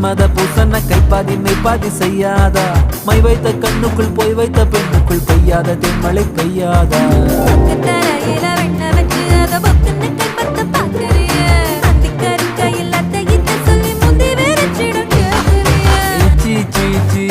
மன்மத பூசன கைப்பாதி மெய்ப்பாதி செய்யாதா my வைத்த கண்ணுக்குள் போய் வைத்த பெண்ணுக்குள் பெய்யாத தென்மழை பெய்யாதா சீ சீ சீ